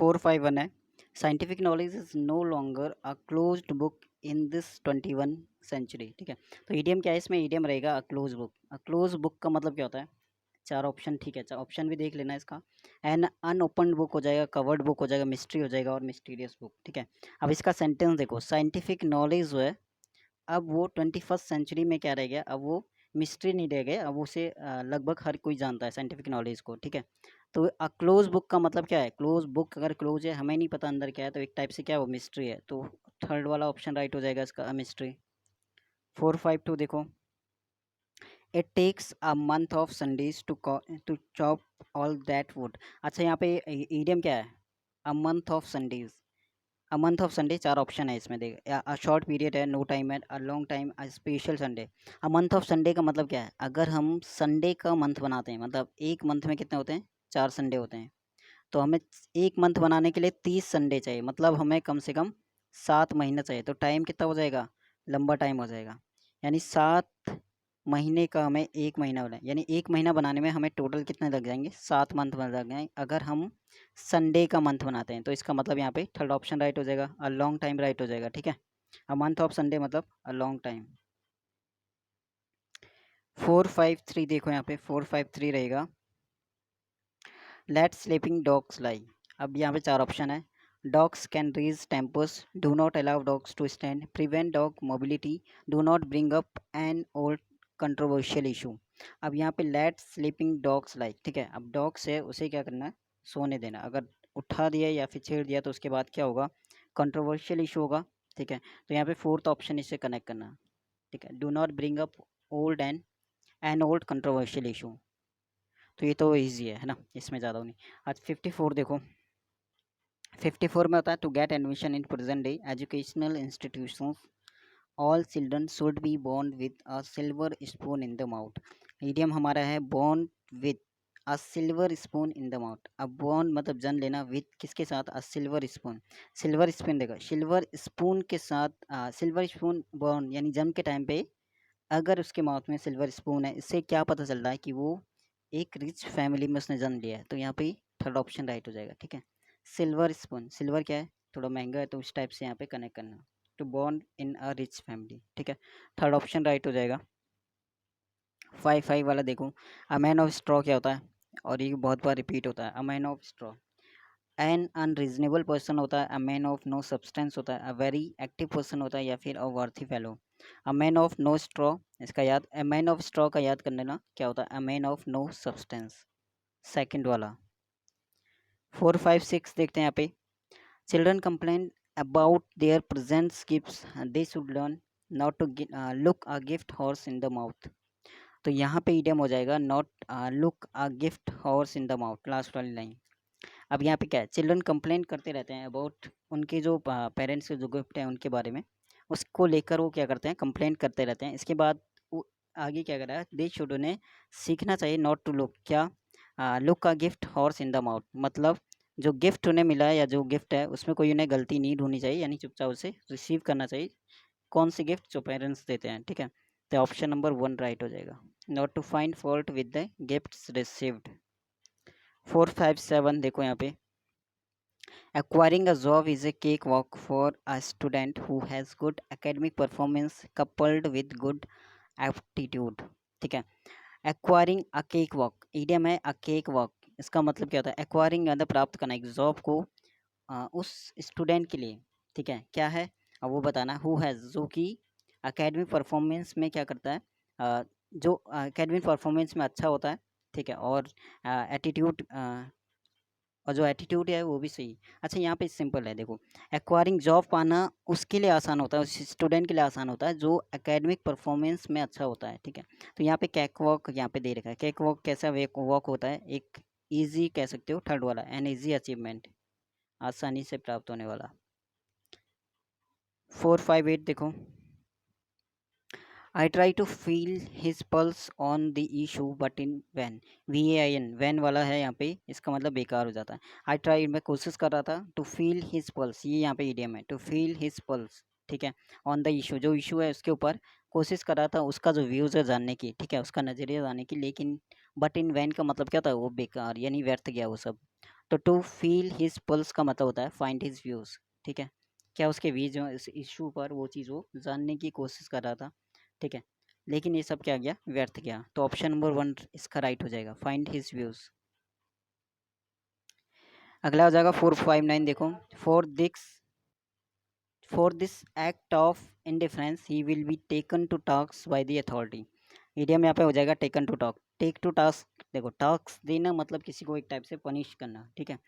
451 है, scientific knowledge is no longer a closed book in this 21 century. ठीक है, तो ईडियम क्या है, इसमें ईडियम रहेगा a close book. A close book का मतलब क्या होता है, चार ऑप्शन, ठीक है, चार ऑप्शन भी देख लेना इसका। एन अनओपन बुक हो जाएगा, कवर्ड बुक हो जाएगा, मिस्ट्री हो जाएगा और मिस्टीरियस बुक। ठीक है, अब इसका सेंटेंस देखो, साइंटिफिक नॉलेज जो है अब वो 21st सेंचुरी में क्या रह गया, अब वो मिस्ट्री नहीं रह गया, अब उसे लगभग हर कोई जानता है साइंटिफिक नॉलेज को। ठीक है, तो अ क्लोज बुक का मतलब क्या है, क्लोज बुक अगर क्लोज है, हमें नहीं पता अंदर क्या है, तो एक टाइप से क्या है वो मिस्ट्री है, तो थर्ड वाला ऑप्शन राइट हो जाएगा इसका, मिस्ट्री। 452 देखो, it takes a month of Sundays to chop all that wood. अच्छा, यहाँ पे ईडियम क्या है, a month of Sundays. A month of Sunday, चार ऑप्शन है इसमें, देख, अ शॉर्ट पीरियड है, नो टाइम है, a long time, a special Sunday. A month of Sunday का मतलब क्या है, अगर हम संडे का मंथ बनाते हैं, मतलब एक मंथ में कितने होते हैं, 4 संडे होते हैं, तो हमें एक मंथ बनाने के लिए 30 संडे चाहिए, मतलब हमें कम से कम 7 महीना चाहिए, तो टाइम कितना हो जाएगा, लंबा टाइम हो जाएगा। यानी 7 महीने का हमें एक महीना बनाए, यानी एक महीना बनाने में हमें टोटल कितने लग जाएंगे, 7 मंथ लग जाएंगे अगर हम संडे का मंथ बनाते हैं। तो इसका मतलब यहाँ पे थर्ड ऑप्शन राइट हो जाएगा, अ लॉन्ग टाइम राइट हो जाएगा। ठीक है, अ मंथ ऑफ संडे मतलब अ लॉन्ग टाइम। 453 देखो, यहाँ पे 453 रहेगा, लेट स्लीपिंग डॉग्स लाई। अब यहाँ पे चार ऑप्शन है, dogs can raise tempers, do not allow dogs to stand, prevent dog mobility, do not bring up an old controversial issue. अब यहाँ पे लेट स्लीपिंग डॉग्स लाइक, ठीक है, अब डॉग्स है उसे क्या करना है, सोने देना। अगर उठा दिया या फिर छेड़ दिया तो उसके बाद क्या होगा, कंट्रोवर्शियल इशू होगा। ठीक है, तो यहाँ पे फोर्थ ऑप्शन इससे कनेक्ट करना। ठीक है, do not bring up old N old controversial issue, तो ये तो ईजी है ना, इसमें ज़्यादा नहीं। आज 54 देखो, 54 में होता है, to get admission in present day educational institutions all children should be born with a silver spoon in the mouth. Idiom हमारा है born with a silver spoon in the mouth. अब बोर्न मतलब जन्म लेना, विद किसके साथ, a silver spoon. Silver spoon देखो, silver spoon के साथ सिल्वर स्पून बोर्न यानी जन्म के टाइम पे अगर उसके माउथ में सिल्वर स्पून है, इससे क्या पता चल रहा है कि वो एक रिच फैमिली में उसने जन्म लिया है, तो यहाँ पे थर्ड ऑप्शन राइट हो जाएगा। ठीक है, सिल्वर स्पून, सिल्वर क्या है, थोड़ा महंगा है, तो उस टाइप से यहाँ पे कनेक्ट करना, to born in a rich family. ठीक है, थर्ड ऑप्शन राइट हो जाएगा। 55 वाला देखो, अ मैन ऑफ स्ट्रॉ क्या होता है, और ये बहुत बार रिपीट होता है, a man of straw an unreasonable person होता है, a man of no substance होता है, अ वेरी एक्टिव पर्सन होता है, या फिर a worthy fellow. A man of no straw, इसका याद, अ मैन ऑफ स्ट्रॉ का याद कर लेना क्या होता है, a man of no substance, second वाला। 456 देखते हैं यहाँ पे, children complain about their presents gifts, they should learn not to look a gift horse in the mouth. तो यहाँ पे इडियम हो जाएगा, not look a gift horse in the mouth, last वाली लाइन। अब यहाँ पे क्या है, चिल्ड्रन कंप्लेन करते रहते हैं अबाउट उनके जो पेरेंट्स के जो गिफ्ट हैं उनके बारे में, उसको लेकर वो क्या करते हैं, कंप्लेन करते रहते हैं। इसके बाद वो आगे क्या कर रहा है, दे शुड, उन्हें सीखना चाहिए, नॉट टू लुक क्या, लुक का gift horse in the mouth, मतलब जो गिफ्ट उन्हें मिला है या जो गिफ्ट है उसमें कोई उन्हें गलती नहीं ढूंढनी चाहिए, यानी चुपचाप उसे रिसीव करना चाहिए। कौन से गिफ्ट, जो पेरेंट्स देते हैं। ठीक है, तो ऑप्शन नंबर 1 राइट हो जाएगा, not to find fault with the gifts received. 457 देखो यहाँ पे, acquiring a job is a cakewalk for a student who has good academic performance coupled with good aptitude। ठीक है, एक्वायरिंग अ केक वॉक, ईडियम है अ cake walk, इसका मतलब क्या होता है, एक्वायरिंग यानी प्राप्त करना एक जॉब को उस स्टूडेंट के लिए। ठीक है, क्या है, अब वो बताना, हु हैज़, जो कि एकेडमिक परफॉर्मेंस में क्या करता है, जो एकेडमिक परफॉर्मेंस में अच्छा होता है। ठीक है, और एटीट्यूड, और जो एटीट्यूड है वो भी सही। अच्छा, यहाँ पे सिंपल है देखो, एक्वायरिंग जॉब पाना उसके लिए आसान होता है, उस स्टूडेंट के लिए आसान होता है जो एकेडमिक परफॉर्मेंस में अच्छा होता है। ठीक है, तो यहाँ पे कैक वॉक यहाँ पे दे रखा है, कैक वॉक कैसा वॉक होता है, एक इजी कह सकते हो, थर्ड वाला, एन इजी अचीवमेंट, आसानी से प्राप्त होने वाला। 458 देखो, I try to feel his pulse on the issue but in vain। VAIN vain वाला है यहाँ पे, इसका मतलब बेकार हो जाता है। I try, मैं कोशिश कर रहा था, to feel his pulse, ये यहाँ पे इडियम है, to feel his pulse। ठीक है, on the issue, जो इशू है उसके ऊपर कोशिश कर रहा था, उसका जो व्यूज़ है जानने की, ठीक है, उसका नज़रिया जानने की, लेकिन बट इन वैन का मतलब क्या था, वो बेकार यानी व्यर्थ गया वो सब। तो टू फील हिज पल्स का मतलब होता है फाइंड हिज व्यूज, ठीक है, क्या उसके व्यूज जो इस इशू पर वो चीज़ वो जानने की कोशिश कर रहा था, ठीक है, लेकिन ये सब क्या गया, व्यर्थ गया। तो ऑप्शन नंबर 1 इसका राइट हो जाएगा, फाइंड हिज व्यूज। अगला हो जाएगा 459, देखो, for this for this act of indifference he will be taken to task by the authority. Idiom यहाँ पे हो जाएगा taken to talk, take to task, देखो टास्क देना मतलब किसी को एक टाइप से पनिश करना, ठीक है।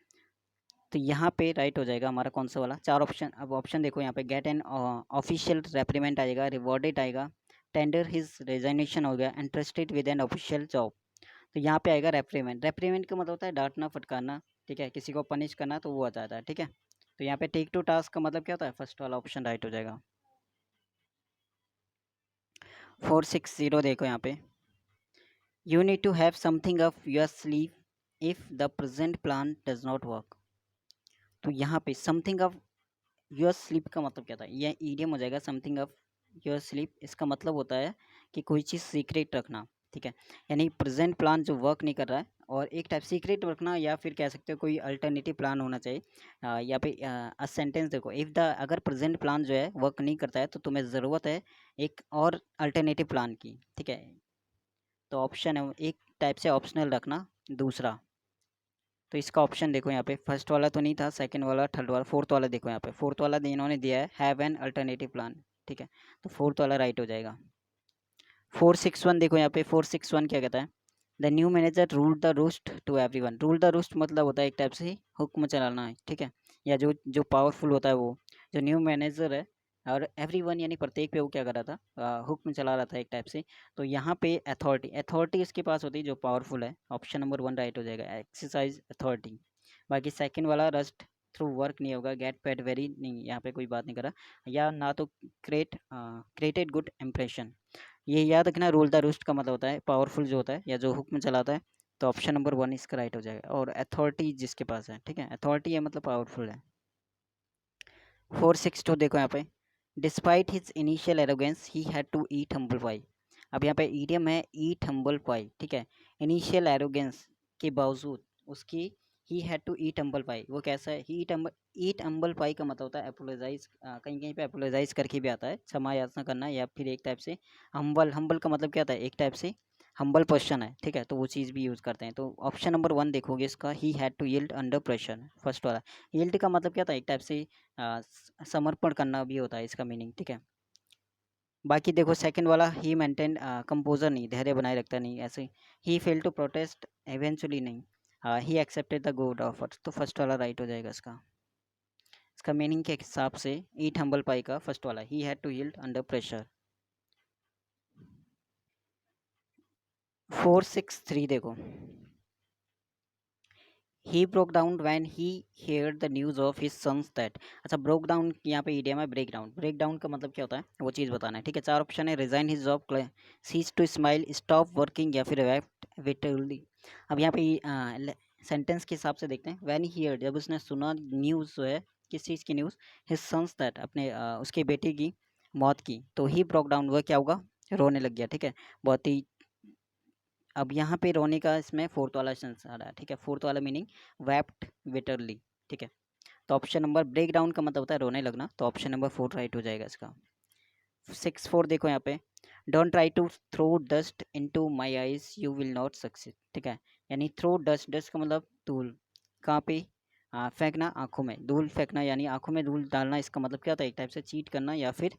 तो यहाँ पे राइट हो जाएगा हमारा कौन सा वाला, चार ऑप्शन। अब ऑप्शन देखो यहाँ पे, गेट एन ऑफिशियल रेप्रीमेंट आएगा, रिवॉर्डेड आएगा, टेंडर हिज रेजिग्नेशन हो गया, interested with an official job. तो यहाँ पे आएगा रेप्रीमेंट। रेप्रीमेंट का मतलब होता है डांटना फटकारना, ठीक है, किसी को पनिश करना, तो वो आ जाता है, ठीक है। तो यहाँ पे टेक टू टास्क का मतलब क्या होता है, फर्स्ट वाला ऑप्शन राइट हो जाएगा। 460 देखो यहाँ पे, you need to have something of your sleeve if the present plan does not work. तो यहाँ पे समथिंग ऑफ योर स्लीप का मतलब क्या था, यह ईडियम हो जाएगा समथिंग ऑफ योर स्लीप। इसका मतलब होता है कि कोई चीज़ सीक्रेट रखना, ठीक है, यानी प्रेजेंट प्लान जो वर्क नहीं कर रहा है और एक टाइप सीक्रेट रखना, या फिर कह सकते हो कोई अल्टरनेटिव प्लान होना चाहिए। या पे सेंटेंस देखो, इफ़ द अगर प्रेजेंट प्लान जो है वर्क नहीं करता है तो तुम्हें ज़रूरत है एक और अल्टरनेटिव प्लान की, ठीक है। तो ऑप्शन है एक टाइप से ऑप्शनल रखना दूसरा। तो इसका ऑप्शन देखो यहाँ पे, फर्स्ट वाला तो नहीं था, सेकंड वाला, थर्ड वाला, फोर्थ वाला देखो यहाँ पे, फोर्थ वाला इन्होंने दिया है हैव एन अल्टरनेटिव प्लान, ठीक है। तो फोर्थ वाला राइट हो जाएगा। 461 देखो यहाँ पे, 461 क्या कहता है, the new manager rule the roast to everyone. Rule the roast मतलब होता है एक टाइप से हुक्म चलाना है, ठीक है, या जो जो पावरफुल होता है वो, जो न्यू मैनेजर है, और एवरीवन यानी प्रत्येक पे वो क्या कर रहा था, हुक्म चला रहा था एक टाइप से। तो यहाँ पे अथॉरिटी, अथॉरिटी उसके पास होती है जो पावरफुल है, ऑप्शन नंबर 1 राइट हो जाएगा, एक्सरसाइज अथॉरिटी। बाकी सेकंड वाला रस्ट थ्रू वर्क नहीं होगा, गेट पेड वेरी नहीं, यहाँ पे कोई बात नहीं कर रहा, या ना तो क्रिएटेड गुड इम्प्रेशन। ये याद रखना, रूल द रूस्ट का मतलब होता है पावरफुल जो होता है या जो हुक्म चलाता है। तो ऑप्शन नंबर 1 इसका राइट हो जाएगा, और अथॉरिटी जिसके पास है, ठीक है, अथॉरिटी है मतलब पावरफुल है। 462 देखो यहाँ पे, despite his initial arrogance he had to eat humble pie. अब यहाँ पे ईडियम है ईट हम्बल पाई, ठीक है, इनिशियल एरोगेंस के बावजूद उसकी he had to eat humble pie, वो कैसा है, ईट हम्बल पाई का मतलब होता है अपोलोजाइज, कहीं कहीं पे अपोलोजाइज करके भी आता है, क्षमा याचना करना, या फिर एक टाइप से हम्बल, हम्बल का मतलब क्या होता है, एक टाइप से हम्बल पर्सन है, ठीक है, तो वो चीज़ भी यूज़ करते हैं। तो ऑप्शन नंबर 1 देखोगे इसका, he had to yield under pressure, first वाला। यील्ड का मतलब क्या था, एक टाइप से समर्पण करना भी होता है इसका मीनिंग, ठीक है। बाकी देखो सेकंड वाला, ही मेंटेन कंपोजर नहीं, धैर्य बनाए रखता नहीं, ऐसे ही फेल टू प्रोटेस्ट इवेंचुअली नहीं, he accepted the good offer. तो फर्स्ट वाला राइट हो जाएगा इसका मीनिंग के हिसाब से, ईट हम्बल पाई का फर्स्ट वाला, he had to yield under pressure. 463 देखो, he broke down when he hear the news of his sons that. अच्छा, ब्रोक डाउन यहाँ पे ईडियम है ब्रेक डाउन, ब्रेक डाउन का मतलब क्या होता है वो चीज़ बताना है, ठीक है। चार ऑप्शन है, resign his job, cease to smile, stop working, या फिर वेट विटली। अब यहाँ पे सेंटेंस के हिसाब से देखते हैं, व्हेन ही हियर जब उसने सुना न्यूज़ जो है, किस चीज़ की न्यूज़, हिज सन्स दैट अपने उसके बेटे की मौत की, तो ही ब्रोक डाउन, वह क्या होगा, रोने लग गया, ठीक है, बहुत ही। अब यहाँ पे रोने का इसमें फोर्थ वाला सेंस आ रहा है, ठीक है, फोर्थ वाला मीनिंग वेप्ट विटरली, ठीक है। तो ऑप्शन नंबर, ब्रेक डाउन का मतलब होता है रोने लगना, तो ऑप्शन नंबर 4 राइट हो जाएगा इसका। 64 देखो यहाँ पे, don't try to throw dust into my eyes you will not succeed, ठीक है, यानी थ्रो डस्ट, डस्ट का मतलब धूल, कहाँ पे, फेंकना, आंखों में धूल फेंकना, यानी आंखों में धूल डालना, इसका मतलब क्या होता है, एक टाइप से चीट करना या फिर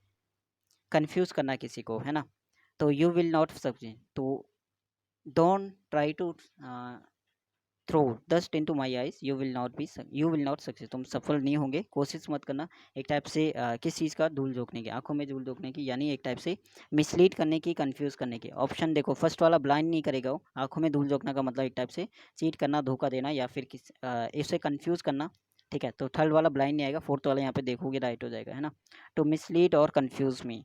कंफ्यूज करना किसी को, है ना। तो यू विल नॉट सक्सीड, तो don't try to throw dust into my eyes you will not success, तुम सफल नहीं होंगे, कोशिश मत करना, एक टाइप से किस चीज़ का, धूल झोंकने की, आंखों में धूल झोंकने की, यानी एक टाइप से मिसलीड करने की, कंफ्यूज करने की। ऑप्शन देखो, फर्स्ट वाला ब्लाइंड नहीं करेगा वो, आंखों में धूल झोंकना का मतलब एक टाइप से चीट करना, धोखा देना, या फिर इसे कंफ्यूज करना, ठीक है। तो थर्ड वाला ब्लाइंड नहीं आएगा, फोर्थ वाला यहाँ पे देखोगे राइट हो जाएगा, है ना। टू मिसलीड और कंफ्यूज मी।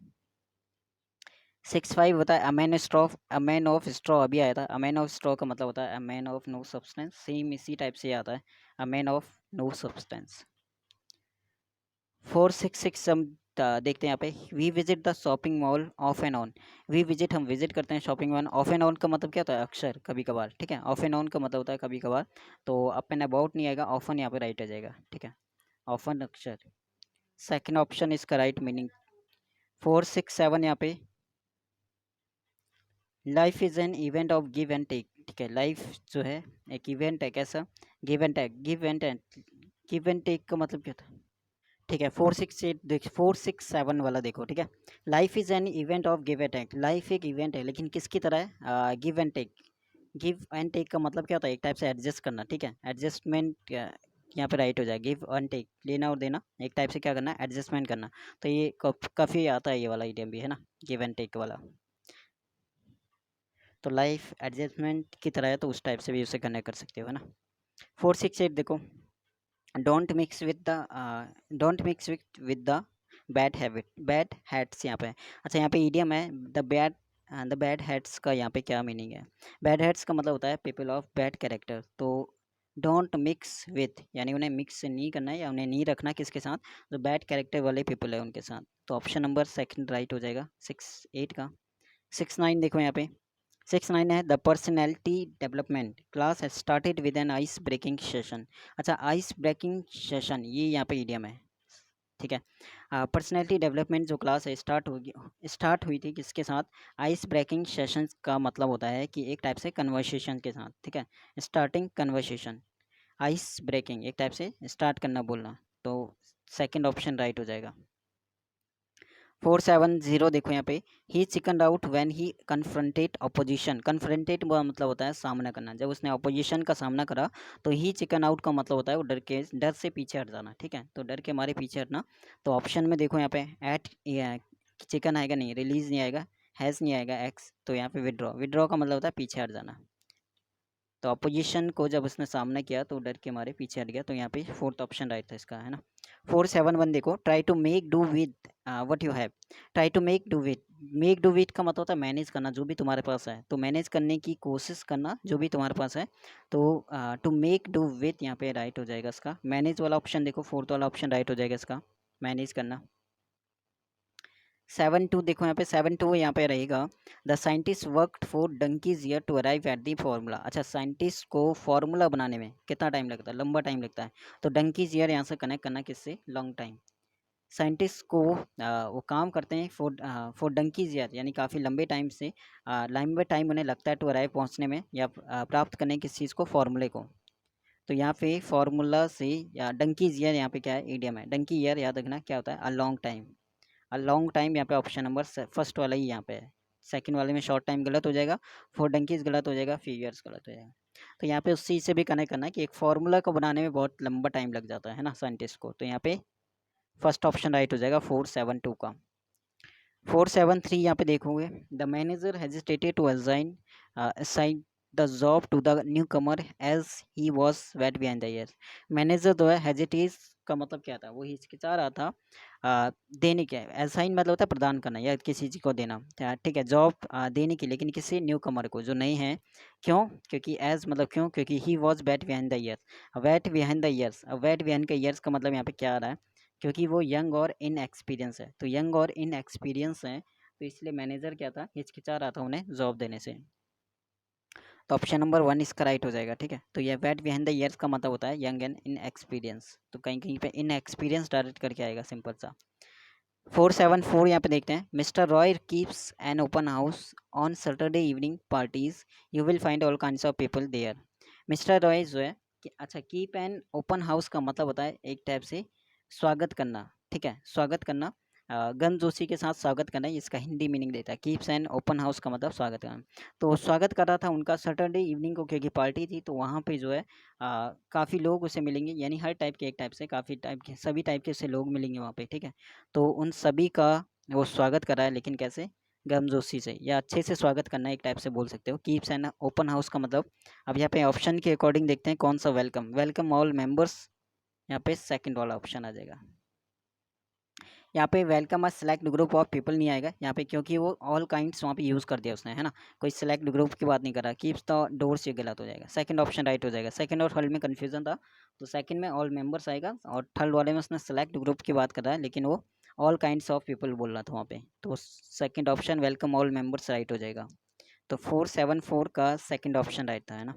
65 होता है, अ मैन ऑफ स्ट्रॉ, अभी आया था, अ मैन ऑफ स्ट्रॉ का मतलब होता है a man of no substance, same इसी टाइप से आता है, a man of no substance. 466 देखते हैं यहाँ पे, we visit the shopping mall off and on. We visit, हम विजिट करते हैं shopping mall. Off and on का मतलब क्या होता है, अक्सर, कभी कभार, ठीक है। ऑफ एंड ऑन का मतलब होता है कभी कभार, तो अप एंड अबाउट नहीं आएगा, ऑफन यहाँ पे राइट आ जाएगा, ठीक है। ऑफन अक्सर, सेकंड ऑप्शन इसका राइट मीनिंग। 4, 6, 7 यहाँ पे, life is an event of give and take, ठीक है। लाइफ जो है एक इवेंट है, कैसा, give and take, give and take का मतलब क्या था, ठीक है। 4, 6, 8 देख, 4, 6, 7 वाला देखो, ठीक है। Life is an event of give and take, life एक इवेंट है लेकिन किसकी तरह है, give and take. Give and take का मतलब क्या होता है, एक टाइप से एडजस्ट करना, ठीक है। एडजस्टमेंट यहाँ पे राइट हो जाए, गिव एंड टेक, लेना और देना, एक टाइप से क्या करना, एडजस्टमेंट करना। तो ये काफ़ी आता है ये वाला इडियम भी, है ना, गिव एंड टेक वाला। तो लाइफ एडजस्टमेंट की तरह है, तो उस टाइप से भी उसे कनेक्ट कर सकते हो, है ना। 4, 6, 8 देखो, don't mix with the, don't mix with the bad habit, bad hats यहाँ पे है। अच्छा, यहाँ पे ईडियम है द बैड हैट्स का यहाँ पे क्या मीनिंग है। बैड हैट्स का मतलब होता है पीपल ऑफ बैड कैरेक्टर। तो डोंट मिक्स विथ यानी उन्हें मिक्स नहीं करना है या उन्हें नहीं रखना किसके साथ, जो बैड कैरेक्टर वाले पीपल है उनके साथ। तो ऑप्शन नंबर सेकंड राइट हो जाएगा 6, 8 का। 6, 9 देखो यहाँ पे, 6, 9 है, the personality development class has started with an ice breaking session. अच्छा, आइस ब्रेकिंग सेशन ये यहाँ पे ईडियम है, ठीक है। पर्सनैलिटी डेवलपमेंट जो क्लास है स्टार्ट हुई थी किसके साथ, आइस ब्रेकिंग सेशन का मतलब होता है कि एक टाइप से कन्वर्सेशन के साथ, ठीक है। स्टार्टिंग कन्वर्सेशन, आइस ब्रेकिंग एक टाइप से स्टार्ट करना, बोलना। तो सेकंड ऑप्शन राइट हो जाएगा। 4, 7, 0 देखो यहाँ पे, he chicken out when he confronted opposition. Confronted मतलब होता है सामना करना, जब उसने अपोजिशन का सामना करा। तो ही चिकन आउट का मतलब होता है वो डर से पीछे हट जाना, ठीक है। तो डर के मारे पीछे हटना। तो ऑप्शन में देखो यहाँ पे एट चिकन आएगा नहीं, रिलीज नहीं आएगा, हैज़ नहीं आएगा, एक्स, तो यहाँ पे विड्रॉ, विड्रॉ का मतलब होता है पीछे हट जाना। तो अपोजिशन को जब उसने सामना किया तो डर के मारे पीछे हट गया, तो यहाँ पे फोर्थ ऑप्शन राइट था इसका, है ना। 4, 7, 1 देखो, try to make do with what you have. Try to make do with, make do with का मतलब होता है मैनेज करना जो भी तुम्हारे पास है, तो मैनेज करने की कोशिश करना जो भी तुम्हारे पास है। तो टू मेक डू विद यहाँ पे राइट हो जाएगा इसका, मैनेज वाला ऑप्शन देखो, फोर्थ वाला ऑप्शन राइट हो जाएगा इसका, मैनेज करना। 7, 2 देखो यहाँ पे, 7, 2 यहाँ पे रहेगा, the scientist worked for donkey's year to arrive at the formula. अच्छा, साइंटिस्ट को फार्मूला बनाने में कितना टाइम लगता है, लंबा टाइम लगता है। तो डंकीज ईयर यहाँ से कनेक्ट करना किससे, लॉन्ग टाइम। साइंटिस्ट को वो काम करते हैं फॉर डंकीज ईयर, यानी काफ़ी लंबे टाइम से, लंबे टाइम उन्हें लगता है टू अराइव पहुँचने में, या प्राप्त करने किस चीज़ को, फार्मूले को। तो यहाँ पे फार्मूला से, या डंकीज ईयर यहाँ पे क्या है, ईडियम है। डंकी ईयर याद रखना क्या होता है, a long time. A long time यहाँ पे ऑप्शन नंबर फर्स्ट वाला ही यहाँ पे है। सेकंड वाले में शॉर्ट टाइम गलत हो जाएगा, फॉर डंकीज गलत हो जाएगा, फ्यू ईयर्स गलत हो जाएगा। तो यहाँ पे उस चीज़ से भी कनेक्ट करना है कि एक फार्मूला को बनाने में बहुत लंबा टाइम लग जाता है ना साइंटिस्ट को। तो यहाँ पे फर्स्ट ऑप्शन राइट हो जाएगा 4, 7, 2 का। 4, 7, 3 यहाँ पे देखोगे, the manager hesitated to assign the job to the newcomer as he was wet behind the ears. Manager जो है, हेजिटेट का मतलब क्या था, वो हिचकिचा रहा था देने के, असाइन मतलब होता है प्रदान करना या किसी चीज़ को देना, ठीक है, जॉब देने की, लेकिन किसी न्यू कमर को जो नहीं है। क्यों, क्योंकि एज मतलब क्यों, क्योंकि he was wet behind the ears. Wet behind the ears, wet behind का ईयर्स का मतलब यहाँ पे क्या आ रहा है, क्योंकि वो यंग और इन एक्सपीरियंस है। तो यंग और इन एक्सपीरियंस है, तो इसलिए मैनेजर क्या था, हिचकिचा रहा था उन्हें जॉब देने से। तो ऑप्शन नंबर 1 इसका राइट हो जाएगा, ठीक है। तो ये वेट बिहाइंड द ईयर्स का मतलब होता है यंग एंड इन एक्सपीरियंस, तो कहीं कहीं पे इन एक्सपीरियंस डायरेक्ट करके आएगा, सिंपल सा। 4, 7, 4 यहाँ पे देखते हैं, mister Roy keeps an open house on Saturday evening parties, you will find all kinds of people there. Mister Roy जो है अच्छा, कीप एन ओपन हाउस का मतलब होता है एक टाइप से स्वागत करना, ठीक है, स्वागत करना, गर्मजोशी के साथ स्वागत करना, इसका हिंदी मीनिंग देता है। कीप्स एन ओपन हाउस का मतलब स्वागत करना। तो स्वागत कर रहा था उनका सैटरडे इवनिंग को, क्योंकि पार्टी थी, तो वहाँ पे जो है काफ़ी लोग उसे मिलेंगे, यानी हर टाइप के, एक टाइप से काफ़ी टाइप के, सभी टाइप के से लोग मिलेंगे वहाँ पे, ठीक है। तो उन सभी का वो स्वागत कर रहा है, लेकिन कैसे, गर्मजोशी से या अच्छे से स्वागत करना, एक टाइप से बोल सकते हो। कीप्स एन ओपन हाउस का मतलब, अब यहाँ पे ऑप्शन के अकॉर्डिंग देखते हैं कौन सा, वेलकम, वेलकम ऑल मेंबर्स, यहाँ पे सेकंड वाला ऑप्शन आ जाएगा। यहाँ पे welcome a select group of people नहीं आएगा यहाँ पे, क्योंकि वो ऑल काइंड्स वहाँ पे यूज़ कर दिया उसने, है ना, कोई सेलेक्ट ग्रुप की बात नहीं कर रहा। कीप्स द डोर्स, ये गलत हो जाएगा, सेकंड ऑप्शन राइट हो जाएगा। सेकंड और थर्ड में कन्फ्यूजन था, तो सेकंड में ऑल मेंबर्स आएगा, और थर्ड वाले में उसने सेलेक्ट ग्रुप की बात कर रहा है, लेकिन वो ऑल काइंड्स ऑफ पीपल बोल रहा था वहाँ पे, तो second option welcome all members right हो जाएगा। तो 474 का सेकंड ऑप्शन राइट था, है ना।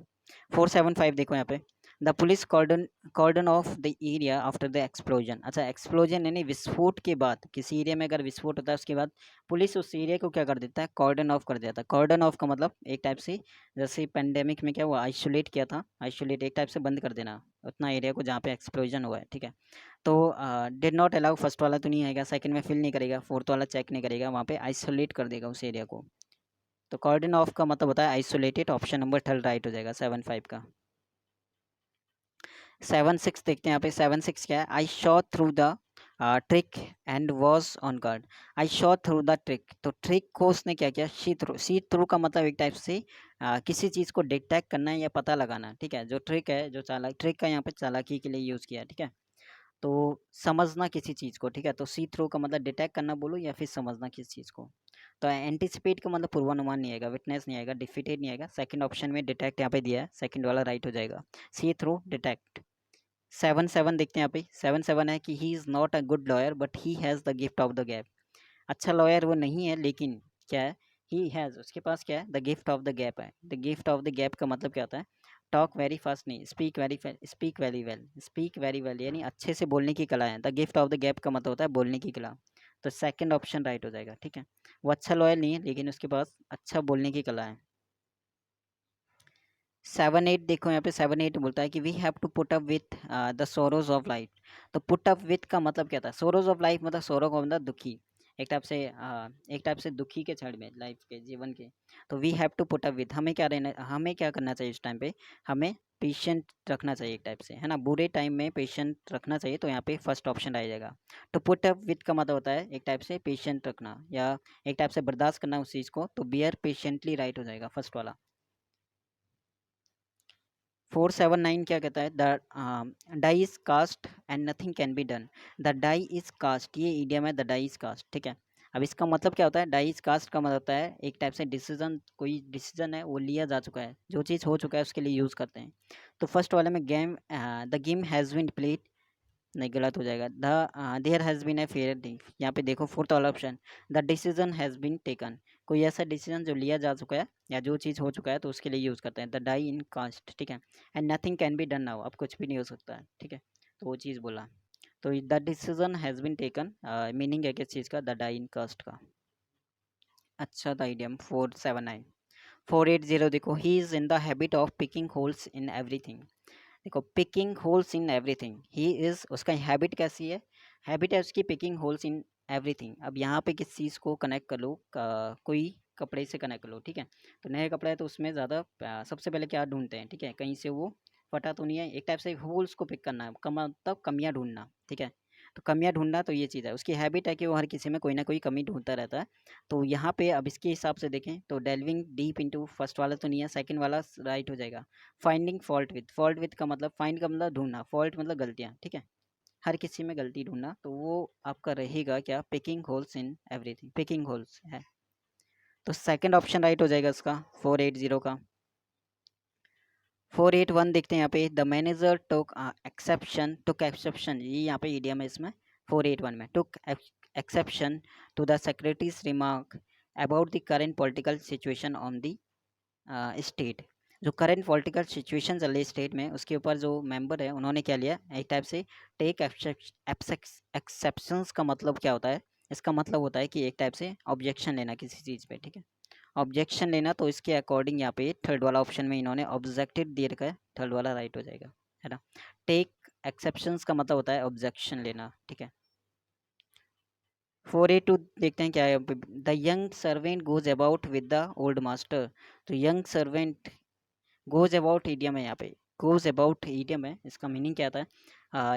475 देखो यहाँ पे, the police cordon off the area after the explosion. अच्छा, एक्सप्लोजन यानी विस्फोट के बाद, किसी एरिया में अगर विस्फोट होता है उसके बाद पुलिस उस एरिया को क्या कर देता है, कॉर्डन ऑफ कर देता है। कॉर्डन ऑफ का मतलब एक टाइप से, जैसे पेंडेमिक में क्या हुआ, आइसोलेट किया था, आइसोलेट एक टाइप से बंद कर देना उतना एरिया को जहाँ पे एक्सप्लोजन हुआ है, ठीक है। तो डिड नॉट अलाउ, फर्स्ट वाला तो नहीं आएगा, सेकंड में फिल नहीं करेगा, फोर्थ वाला चेक नहीं करेगा, वहाँ पे आइसोलेट कर देगा उस एरिया को। तो कॉर्डन ऑफ का मतलब होता है isolated, option number third right हो जाएगा 75 का। 76 देखते हैं यहाँ पे, 76 क्या है, I saw through the trick and was on guard. I saw through the trick, तो ट्रिक को उसने क्या किया, सी थ्रू का मतलब एक टाइप से किसी चीज़ को डिटेक्ट करना है या पता लगाना, ठीक है। जो ट्रिक है, जो चालाक, ट्रिक का यहाँ पे चालाकी के लिए यूज़ किया, ठीक है। तो समझना किसी चीज़ को, ठीक है। तो सी थ्रू का मतलब डिटेक्ट करना बोलो या फिर समझना किसी चीज़ को। तो एंटिसिपेट का मतलब पूर्वानुमान नहीं आएगा, विटनेस नहीं आएगा, डिफिटेड नहीं आएगा। सेकंड ऑप्शन में डिटेक्ट यहाँ पे दिया है, सेकंड वाला राइट हो जाएगा, सी थ्रू डिटेक्ट। 77 देखते हैं यहाँ पे, 77 है कि he is not a good lawyer but he has the gift of the gap. अच्छा लॉयर वो नहीं है, लेकिन क्या है, ही हैज़, उसके पास क्या है, the gift of the gap है। The gift of the gap का मतलब क्या होता है, टॉक वेरी फास्ट नहीं, speak very well, speak very well यानी अच्छे से बोलने की कला है। The gift of the gap का मतलब होता है बोलने की कला। तो सेकंड ऑप्शन राइट हो जाएगा, ठीक है। वो अच्छा लॉयर नहीं है, लेकिन उसके पास अच्छा बोलने की कला है। 7 8 देखो यहाँ पे, 7 8 बोलता है कि we have to put up with the sorrows of life. तो पुट अप विथ का मतलब क्या था, सोरोज ऑफ लाइफ मतलब सोरो का मतलब दुखी, एक टाइप से एक टाइप से दुखी के क्षण में, लाइफ के, जीवन के। तो we have to put up with, हमें क्या रहना, हमें क्या करना चाहिए इस टाइम पे, हमें पेशेंट रखना चाहिए एक टाइप से, है ना। बुरे टाइम में पेशेंट रखना चाहिए, तो यहाँ पे फर्स्ट ऑप्शन आ जाएगा। तो पुट अप विथ का मतलब होता है एक टाइप से पेशेंट रखना या एक टाइप से बर्दाश्त करना उस चीज़ को, तो बियर पेशेंटली राइट हो जाएगा फर्स्ट वाला। 479 क्या कहता है, the die is cast and nothing can be done. The die is cast, ये इडियम है, द डाई इज कास्ट, ठीक है। अब इसका मतलब क्या होता है, डाई इज कास्ट का मतलब होता है एक टाइप से डिसीजन, कोई डिसीजन है वो लिया जा चुका है, जो चीज़ हो चुका है उसके लिए यूज़ करते हैं। तो फर्स्ट वाले में game, the game has been played, नहीं गलत हो जाएगा, the there has been a fair day. यहाँ पे देखो फोर्थ वाला option, the decision has been taken, कोई ऐसा डिसीजन जो लिया जा चुका है या जो चीज़ हो चुका है तो उसके लिए यूज़ करते हैं, द डाई इन कास्ट, ठीक है। And nothing can be done now, अब कुछ भी नहीं हो सकता है, ठीक है। तो वो चीज़ बोला, तो the decision has been taken meaning है किस चीज़ का, द डाई इन कास्ट का। अच्छा था आइडियम। 479 480 देखो, he is in the habit of picking holes in everything. देखो picking holes in everything, he is, उसका हैबिट कैसी है, हैबिट है उसकी पिकिंग होल्स इन एवरीथिंग। अब यहाँ पे किस चीज़ को कनेक्ट कर लो, कोई कपड़े से कनेक्ट कर लो, ठीक है। तो नया कपड़ा है तो उसमें ज़्यादा सबसे पहले क्या ढूंढते हैं, ठीक है, कहीं से वो फटा तो नहीं है, एक टाइप से होल्स को पिक करना है, मतलब कमियाँ ढूंढना, ठीक है। तो कमियाँ ढूंढना, तो ये चीज़ है, उसकी हैबिट है कि वो हर किसी में कोई ना कोई कमी ढूंढता रहता है। तो यहाँ पे अब इसके हिसाब से देखें तो डेल्विंग डीप इनटू, फर्स्ट वाला तो नहीं है, सेकंड वाला राइट हो जाएगा। Finding fault with, fault with का मतलब, फाइंड का मतलब ढूंढना, फॉल्ट मतलब गलतियाँ, ठीक है, हर किसी में गलती ढूंढना, तो वो आपका रहेगा क्या, picking holes in everything, picking holes है। तो सेकंड ऑप्शन राइट हो जाएगा इसका 480 का। 481 देखते हैं यहाँ पे, द मैनेजर टुक एक्सेप्शन, ये यहाँ पे ईडियम है इसमें, 481 में, took exception to the secretary's remark about the current political situation on the state. जो करंट पॉलिटिकल सिचुएशन चल रही है स्टेट में, उसके ऊपर जो मेंबर है उन्होंने क्या लिया, एक टाइप से टेक एक्सेप्शंस का मतलब क्या होता है, इसका मतलब होता है कि एक टाइप से ऑब्जेक्शन लेना किसी चीज़ पे, ठीक है, ऑब्जेक्शन लेना। तो इसके अकॉर्डिंग यहाँ पे थर्ड वाला ऑप्शन में इन्होंने ऑब्जेक्टेड दे रखा है, थर्ड वाला राइट हो जाएगा, है ना। टेक एक्सेप्शंस का मतलब होता है ऑब्जेक्शन लेना, ठीक है। 482 देखते हैं क्या है, the young servant goes about with the old master. तो young servant goes about idiom है यहाँ पे, गोज अबाउट ईडियम है, इसका मीनिंग क्या आता है,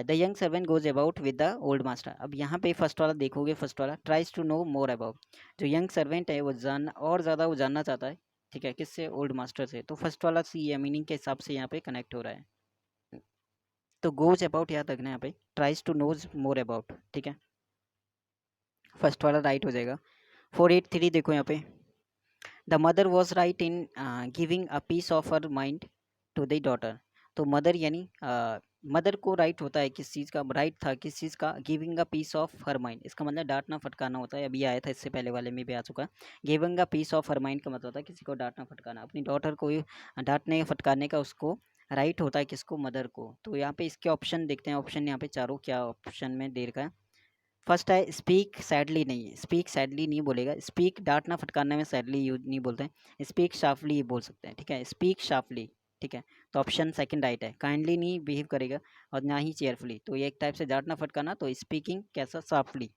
the young servant goes about with the old master. अब यहाँ पे फर्स्ट वाला देखोगे, फर्स्ट वाला tries to know more about, जो यंग सर्वेंट है वो जान और ज़्यादा वो जानना चाहता है, ठीक है, किससे, ओल्ड मास्टर से। तो फर्स्ट वाला सी है, मीनिंग के हिसाब से यहाँ पे कनेक्ट हो रहा है। तो गोज अबाउट याद रखना यहाँ पे, tries to knows more about, ठीक है, फर्स्ट वाला राइट हो जाएगा। 483 देखो यहाँ पे, the mother was right in giving a piece of her mind to the daughter. तो मदर यानी मदर को राइट होता है किस चीज़ का, राइट था किस चीज़ का, giving a piece of her mind, इसका मतलब डांटना फटकाना होता है, अभी आया था इससे पहले वाले में भी आ चुका है। Giving a piece of her mind का मतलब होता है किसी को डांटना फटकाना, अपनी डॉटर को डांटने फटकारने का उसको राइट होता है, किसको, मदर को। तो यहाँ पे इसके ऑप्शन देखते हैं, ऑप्शन यहाँ पे चारों क्या ऑप्शन में दे रखा है। फर्स्ट है स्पीक सैडली, नहीं स्पीक सैडली नहीं बोलेगा, स्पीक डांटना फटकारने में सैडली यूज नहीं बोलते हैं, स्पीक शार्पली बोल सकते हैं, ठीक है, स्पीक शार्पली, ठीक है। तो ऑप्शन सेकंड राइट है, काइंडली नहीं बिहेव करेगा और ना ही चेयरफुली, तो ये एक टाइप से डांटना फटकारना, तो स्पीकिंग कैसा, शार्पली।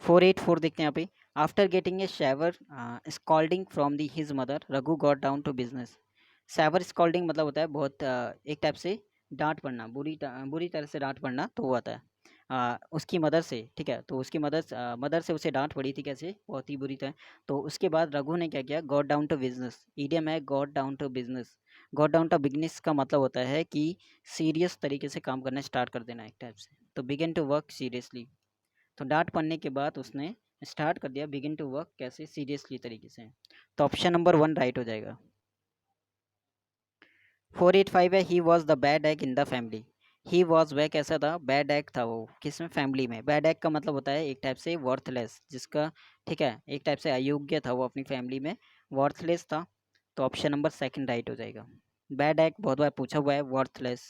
484 देखते हैं यहाँ पे, after getting a shower scolding from the his mother Raghu got down to business. Shower scolding मतलब होता है बहुत एक टाइप से डांट पड़ना, बुरी तरह से डांट पड़ना, तो वो आता है उसकी मदर से, ठीक है। तो उसकी मदर से उसे डांट पड़ी थी, कैसे, बहुत ही बुरी तरह। तो उसके बाद रघु ने क्या किया, got down to business, idiom है got down to business. Got down to business का मतलब होता है कि सीरियस तरीके से काम करना स्टार्ट कर देना एक टाइप से, तो बिगिन टू वर्क सीरियसली। तो डांट पड़ने के बाद उसने स्टार्ट कर दिया बिगिन टू वर्क, कैसे, सीरियसली तरीके से। तो ऑप्शन नंबर 1 राइट हो जाएगा। 485 है, he was the bad egg in the family. He was, वह कैसा था, बैड एग था वो, किसमें, फैमिली में। बैड एग का मतलब होता है एक टाइप से वर्थलेस, जिसका, ठीक है, एक टाइप से अयोग्य था वो अपनी फैमिली में, वर्थलेस था। तो ऑप्शन नंबर सेकंड राइट हो जाएगा। बैड एग बहुत बार पूछा हुआ है, वर्थलेस।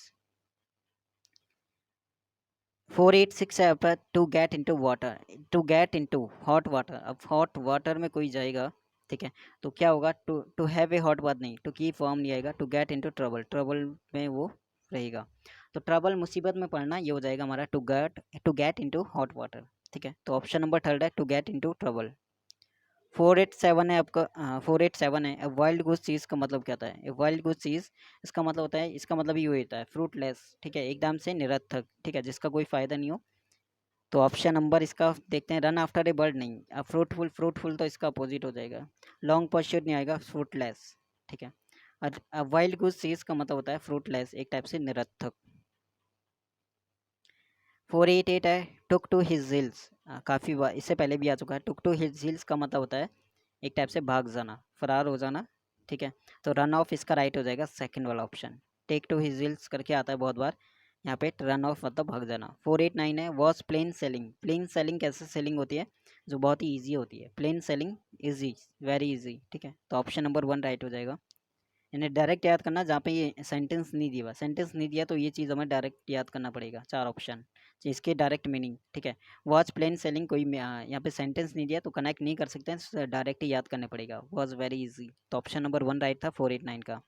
486 है आपका, to get into water, to get into hot water, अब हॉट वाटर में कोई जाएगा, ठीक है, तो क्या होगा, to to have a hot bath नहीं, टू कीप वार्म नहीं आएगा, to get into trouble, trouble में वो रहेगा। तो ट्रबल, मुसीबत में पड़ना, ये हो जाएगा हमारा to get into hot water, ठीक है। तो ऑप्शन नंबर थर्ड है, टू गेट इनटू ट्रबल। 487 है आपका, 487 है, वाइल्ड गुड चीज़ का मतलब क्या होता है, वाइल्ड गुड चीज़, इसका मतलब होता है, इसका मतलब ये होता है फ्रूटलेस, ठीक है, एकदम से निरर्थक, ठीक है, जिसका कोई फायदा नहीं हो। तो ऑप्शन नंबर इसका देखते हैं, रन आफ्टर ए बर्ड नहीं, फ्रूटफुल, फ्रूटफुल तो इसका अपोजिट हो जाएगा, लॉन्ग परस्यूट नहीं आएगा, फ्रूटलेस, ठीक है। और वाइल्ड गुड चीज़ का मतलब होता है फ्रूटलेस, एक टाइप से निरर्थक। 488 है, टुक टू हिज हिल्स, काफ़ी बार इससे पहले भी आ चुका है, टुक टू हिज हिल्स का मतलब होता है एक टाइप से भाग जाना, फरार हो जाना, ठीक है। तो रन ऑफ इसका राइट हो जाएगा सेकंड वाला option, take to his heels करके आता है बहुत बार, यहाँ पे रन ऑफ मतलब भाग जाना। 489 है, was plain sailing, plain sailing कैसे सेलिंग होती है, जो बहुत ही ईजी होती है, plain sailing, easy, very easy, ठीक है। तो ऑप्शन नंबर 1 राइट हो जाएगा। इन्हें डायरेक्ट याद करना, जहाँ पे ये सेंटेंस नहीं दिया, सेंटेंस नहीं दिया तो ये चीज़ हमें डायरेक्ट याद करना पड़ेगा, चार ऑप्शन, इसके डायरेक्ट मीनिंग, ठीक है। वॉच प्लेन सेलिंग, कोई यहाँ पे सेंटेंस नहीं दिया तो कनेक्ट नहीं कर सकते हैं, डायरेक्ट ही याद करने पड़ेगा, वॉज वेरी इजी। तो ऑप्शन नंबर 1 राइट था 489 का।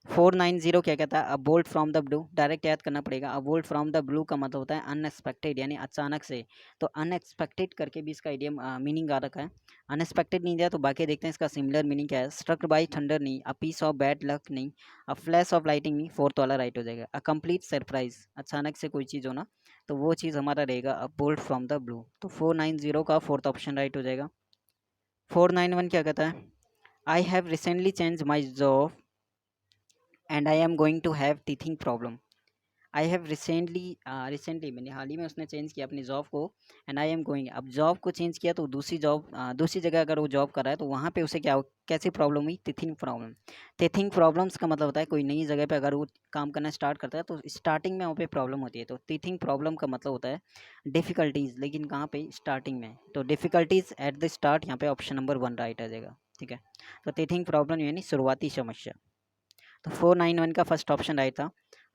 490 क्या कहता है, अ bolt from the blue, direct याद करना पड़ेगा, अ बोल्ट फ्रॉम द ब्लू का मतलब होता है अनएक्सपेक्टेड, यानी अचानक से। तो अनएक्सपेक्टेड करके भी इसका इडियम मीनिंग आ रखा है, अनएक्सपेक्टेड नहीं दिया तो बाकी देखते हैं इसका सिमिलर मीनिंग क्या है। स्ट्रक बाई थंडर नहीं, a piece of bad luck नहीं, अ फ्लैश ऑफ लाइटिंग नहीं, फोर्थ वाला राइट हो जाएगा। अ कंप्लीट सरप्राइज, अचानक से कोई चीज़ होना, तो वो चीज़ हमारा रहेगा अ बोल्ट फ्रॉम द ब्लू। तो 490 का फोर्थ ऑप्शन राइट हो जाएगा। 491 क्या कहता है, I have recently change my job and I am going to have teething problem. I have recently मैंने हाल ही में उसने चेंज किया अपनी जॉब को, एंड आई एम गोइंग, अब जॉब को चेंज किया तो दूसरी जगह अगर वो जॉब कर रहा है तो वहाँ पे उसे क्या कैसी प्रॉब्लम हुई, टीथिंग प्रॉब्लम। टीथिंग प्रॉब्लम्स का मतलब होता है कोई नई जगह पे अगर वो काम करना स्टार्ट करता है तो स्टार्टिंग में वहाँ पे प्रॉब्लम होती है, तो टीथिंग प्रॉब्लम का मतलब होता है डिफ़िकल्टीज, लेकिन कहाँ पे, स्टार्टिंग में, तो डिफ़िकल्टीज एट द स्टार्ट, यहाँ पे ऑप्शन नंबर 1 राइट आ जाएगा, ठीक है। तो टीथिंग प्रॉब्लम यानी शुरुआती समस्या। तो 491 का फर्स्ट ऑप्शन राइट था।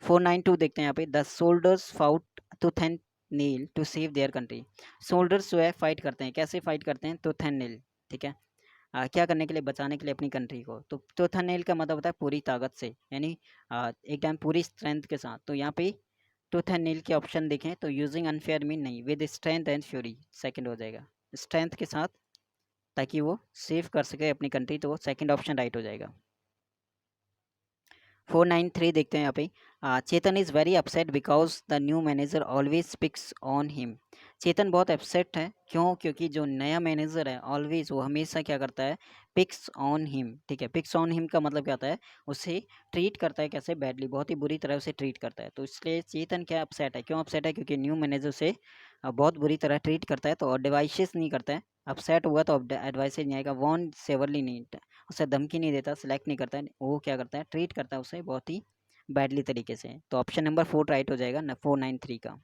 492 देखते हैं यहाँ पे, द सोल्डर्स फाउट टू थैन nail to save their country. Soldiers जो है फाइट करते हैं, कैसे फाइट करते हैं, तो थैन नील, ठीक है, क्या करने के लिए, बचाने के लिए अपनी कंट्री को। तो थैन नील का मतलब होता है पूरी ताकत से, यानी एक टाइम पूरी स्ट्रेंथ के साथ। तो यहाँ पे टू थैन नील के ऑप्शन देखें तो यूजिंग अनफेयर मीन नहीं, with strength and fury, second हो जाएगा, स्ट्रेंथ के साथ, ताकि वो सेव कर सके अपनी कंट्री, तो सेकंड ऑप्शन राइट हो जाएगा। 493 देखते हैं यहाँ पे, Chetan is very upset because the new manager always speaks on him. Chetan बहुत अपसेट है, क्यों, क्योंकि जो नया मैनेजर है ऑलवेज, वो हमेशा क्या करता है, पिक्स ऑन हिम, ठीक है। पिक्स ऑन हिम का मतलब क्या होता है, उसे ट्रीट करता है कैसे, बैडली, बहुत ही बुरी तरह उसे ट्रीट करता है। तो इसलिए चेतन क्या अपसेट है, क्यों अपसेट है, क्योंकि न्यू मैनेजर उसे बहुत बुरी तरह ट्रीट करता है, तो एडवाइसेस नहीं करता है। अपसेट हुआ तो एडवाइसेस नहीं आएगा, वॉन्ट सेवरली नहीं, उसे धमकी नहीं देता, सिलेक्ट नहीं करता है, वो क्या करता है, ट्रीट करता है उसे बहुत ही बैडली तरीके से। तो ऑप्शन नंबर 4 राइट हो जाएगा ना 493 का।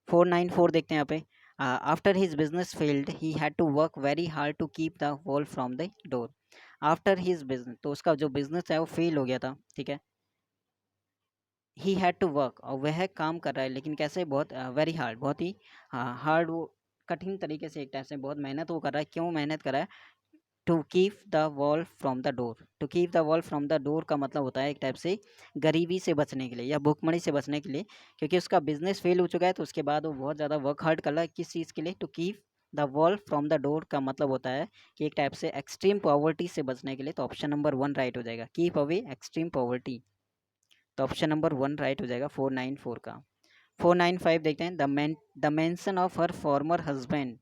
494 देखते हैं यहाँ पे। After his business failed he had to work very hard to keep the wall from the door. After his business, तो उसका जो बिजनेस है वो फेल हो गया था, ठीक है। ही हैड टू वर्क, और वह काम कर रहा है, लेकिन कैसे, बहुत वेरी हार्ड, बहुत ही हार्ड, वो कठिन तरीके से, एक टाइप से बहुत मेहनत वो कर रहा है। क्यों मेहनत कर रहा है? To keep the wall from the door. To keep the wall from the door का मतलब होता है एक टाइप से गरीबी से बचने के लिए या भूखमरी से बचने के लिए, क्योंकि उसका बिजनेस फेल हो चुका है। तो उसके बाद वो बहुत ज़्यादा वर्क हार्ड कर रहा है, किस चीज़ के लिए? To keep the wall from the door का मतलब होता है कि एक टाइप से एक्सट्रीम पॉवर्टी से बचने के लिए। तो ऑप्शन नंबर 1 राइट हो जाएगा, कीप अवे एक्सट्रीम पॉवर्टी। तो ऑप्शन नंबर 1 राइट हो जाएगा 494 का। 495 देखते हैं। The mention of her farmer husband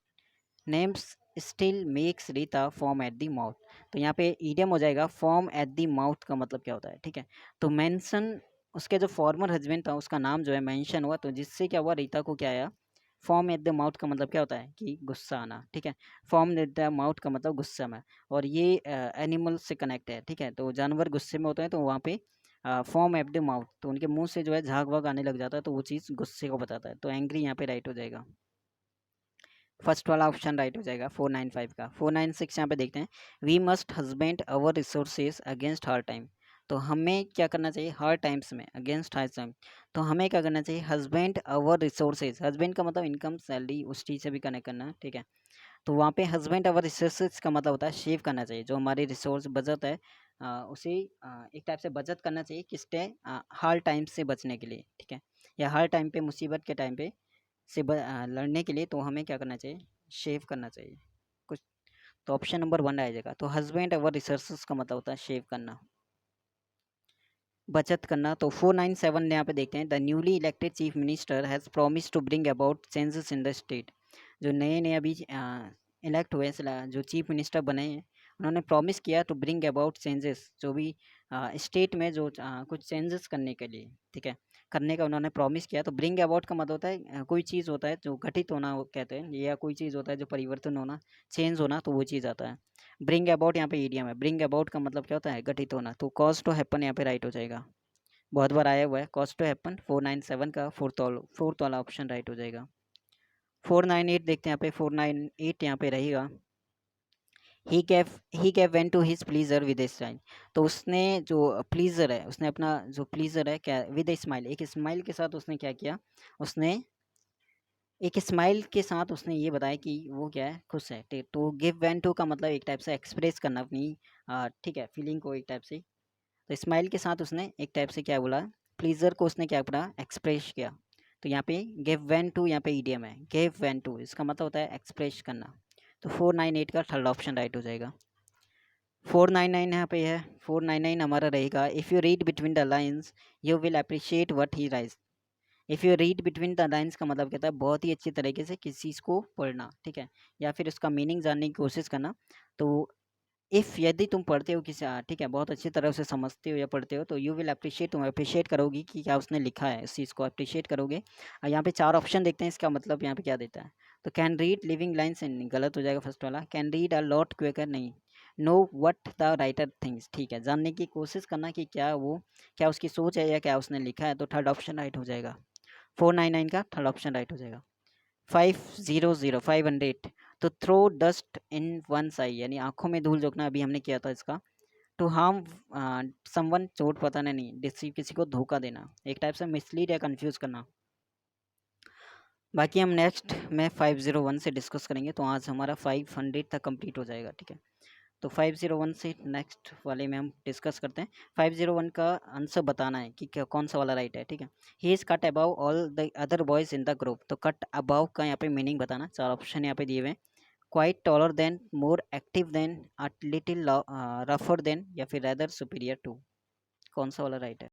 names still makes Rita form at the mouth. तो यहाँ पे ईडियम हो जाएगा फॉर्म एट द माउथ का मतलब क्या होता है, ठीक है। तो मेंशन, उसके जो फॉर्मर हस्बैंड था उसका नाम जो है मेंशन हुआ, तो जिससे क्या हुआ, रीता को क्या आया? फॉर्म एट द माउथ का मतलब क्या होता है कि गुस्सा आना, ठीक है। फॉर्म एट द माउथ का मतलब गुस्सा में, और ये एनिमल से कनेक्ट है, ठीक है। तो जानवर गुस्से में होते हैं तो वहाँ पे फॉर्म एट द माउथ, तो उनके मुंह से जो है झाग वाग आने लग जाता है, तो वो चीज़ गुस्से को बताता है। तो एंग्री यहाँ पे राइट हो जाएगा, फर्स्ट वाला ऑप्शन राइट हो जाएगा 495 का। 496 यहाँ पे देखते हैं। We must husband our resources against hard time. तो हमें क्या करना चाहिए हार्ड टाइम्स में, अगेंस्ट हार्ड टाइम? तो हमें क्या करना चाहिए? हस्बैंड अवर रिसोर्सेज, हस्बैंड का मतलब इनकम, सैलरी, उस चीज़ से भी कनेक्ट करना है, ठीक है। तो वहाँ पे हस्बैंड अवर रिसोर्सेज का मतलब होता है सेव करना चाहिए, जो हमारी रिसोर्स बचत है, उसे एक टाइप से बचत करना चाहिए, किससे? हार्ड टाइम से बचने के लिए, ठीक है। या हर टाइम पे, मुसीबत के टाइम पे से लड़ने के लिए, तो हमें क्या करना चाहिए? शेव करना चाहिए कुछ। तो ऑप्शन नंबर 1 आ जाएगा। तो हस्बैंड अवर रिसोर्सेज का मतलब होता है शेव करना, बचत करना। तो 497 यहाँ पे देखते हैं। The newly elected chief minister has promise to bring about changes in the state. जो नए नए अभी इलेक्ट हुए हैं, जो चीफ मिनिस्टर बने हैं, उन्होंने प्रॉमिस किया टू ब्रिंग अबाउट चेंजेस, जो भी स्टेट में जो कुछ चेंजेस करने के लिए, ठीक है, करने का उन्होंने प्रॉमिस किया। तो ब्रिंग अबाउट का मतलब होता है कोई चीज़ होता है जो घटित होना, वो कहते हैं, या कोई चीज़ होता है जो परिवर्तन होना, चेंज होना, तो वो चीज़ आता है। ब्रिंग अबाउट यहाँ पे ईडियम है। ब्रिंग अबाउट का मतलब क्या होता है? घटित होना। तो कॉज टू हैपन यहाँ पे राइट हो जाएगा, बहुत बार आया हुआ है कॉज टू हैपन। 497 का फोर्थ वाला ऑप्शन राइट हो जाएगा। 498 देखते हैं यहाँ पे। 498 यहाँ पे रहेगा। He gave vent to his pleasure with a smile. तो उसने जो प्लीजर है, उसने अपना जो प्लीजर है क्या, विद ए स्माइल, एक स्माइल के साथ उसने क्या किया? उसने एक स्माइल के साथ उसने ये बताया कि वो क्या है, खुश है। तो गिव वेंट टू का मतलब एक टाइप से एक्सप्रेस करना अपनी, ठीक है, फीलिंग को एक टाइप से। तो स्माइल के साथ उसने एक टाइप से क्या बोला? प्लीजर को उसने क्या पढ़ा? एक्सप्रेस किया। तो यहाँ पे गिव वैन टू, यहाँ पे ईडियम है, गिव वैन टू, इसका मतलब होता है एक्सप्रेस करना। तो 498 का थर्ड ऑप्शन राइट हो जाएगा। 499 यहाँ पे है। 499 हमारा रहेगा। If you read between the lines you will appreciate what he rise. If you read between the lines का मतलब कहता है बहुत ही अच्छी तरीके से किसी चीज़ को पढ़ना, ठीक है, या फिर उसका मीनिंग जानने की कोशिश करना। तो इफ़ यदि तुम पढ़ते हो किसी, ठीक है, बहुत अच्छी तरह से समझते हो या पढ़ते हो, तो यू विल अप्रिशिएट, तुम अप्रिशिएट करोगी कि क्या उसने लिखा है, इस चीज़ को अप्रिशिएट करोगे। और यहाँ पे 4 ऑप्शन देखते हैं, इसका मतलब यहाँ पे क्या देता है। तो कैन रीड लिविंग लाइन्स, गलत हो जाएगा फर्स्ट वाला। Can read a lot quicker, नहीं। No what the writer things, ठीक है, जानने की कोशिश करना कि क्या वो, क्या उसकी सोच है या क्या उसने लिखा है। तो थर्ड ऑप्शन राइट हो जाएगा। 499 का थर्ड ऑप्शन राइट हो जाएगा। 500 तो थ्रो डस्ट इन वन आई, यानी आंखों में धूल झोंकना, अभी हमने किया था इसका। टू हार्म समवन, चोट पहुंचाना नहीं, डिसीव, किसी को धोखा देना, एक टाइप से मिसलीड या कंफ्यूज करना। बाकी हम नेक्स्ट में 501 से डिस्कस करेंगे। तो आज हमारा 500 तक कंप्लीट हो जाएगा, ठीक है। तो 501 से नेक्स्ट वाले में हम डिस्कस करते हैं। 501 का आंसर बताना है कि क्या, कौन सा वाला राइट है, ठीक है। He is cut above all the other boys in the group. तो कट अबाउ का यहाँ पे मीनिंग बताना। 4 ऑप्शन यहाँ पे दिए हुए हैं। Quite taller than, more active than, a little रफर देन, या फिर रैदर सुपीरियर टू। कौन सा वाला राइट है?